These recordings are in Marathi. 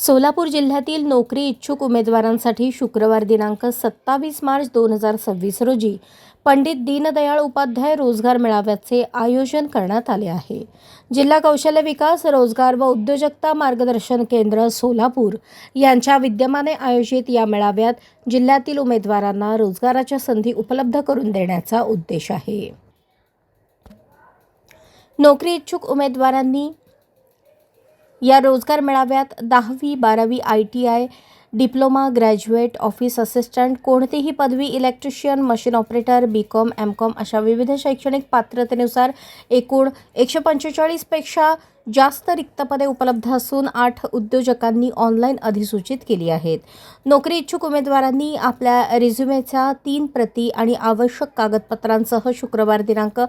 सोलापूर जिल्ह्यातील नोकरी इच्छुक उमेदवारांसाठी शुक्रवार दिनांक 27 मार्च 2026 रोजी पंडित दीनदयाळ उपाध्याय रोजगार मेळाव्याचे आयोजन करण्यात आले आहे। जिल्हा कौशल्य विकास, रोजगार व उद्योजकता मार्गदर्शन केंद्र सोलापूर यांच्या विद्यमाने आयोजित या मेळाव्यात जिल्ह्यातील उमेदवारांना रोजगाराच्या संधी उपलब्ध करून देण्याचा उद्देश आहे। नोकरी इच्छुक उमेदवारांनी या रोजगार मेळाव्यात 10वी, 12वी ITI, diploma, graduate, office assistant, कोणतीही पदवी, electrician, machine operator, BCom, MCom अशा विविध शैक्षणिक पात्रतेनुसार एकूण 145 पेक्षा जास्त रिक्त पदे उपलब्ध असून 8 उद्योजकांनी ऑनलाईन अधिसूचित केली आहेत। नोकरी इच्छुक उमेदवारांनी आपल्या रिझ्युमेच्या 3 प्रती आणि आवश्यक कागदपत्रांसह शुक्रवार दिनांक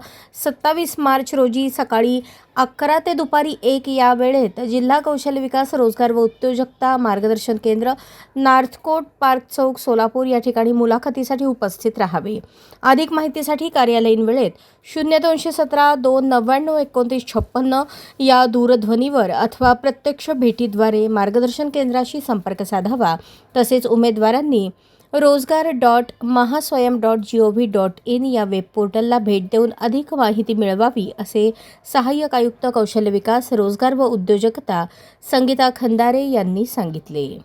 27 मार्च रोजी सकाळी 11 ते दुपारी 1 या वेळेत जिल्हा कौशल्य विकास, रोजगार व उद्योजकता मार्गदर्शन केंद्र, नार्थकोट पार्क चौक, सोलापूर या ठिकाणी मुलाखतीसाठी उपस्थित राहावे। अधिक माहितीसाठी कार्यालयीन वेळेत 0217 299 29 56 या दूरध्वनीवर अथवा प्रत्यक्ष भेटीद्वारे मार्गदर्शन केंद्राशी संपर्क साधावा। तसेच उमेदवारांनी rozgar.mahaswayam.gov.in या वेब पोर्टलला भेट देऊन अधिक माहिती मिळवावी, असे सहाय्यक आयुक्त कौशल्य विकास, रोजगार व उद्योजकता संगीता खंदारे यांनी सांगितले।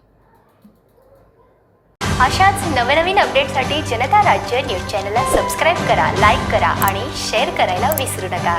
अशाच नवनवीन अपडेटसाठी जनता राज्य न्यूज चॅनलला सबस्क्राईब करा, लाईक करा आणि शेअर करायला विसरू नका।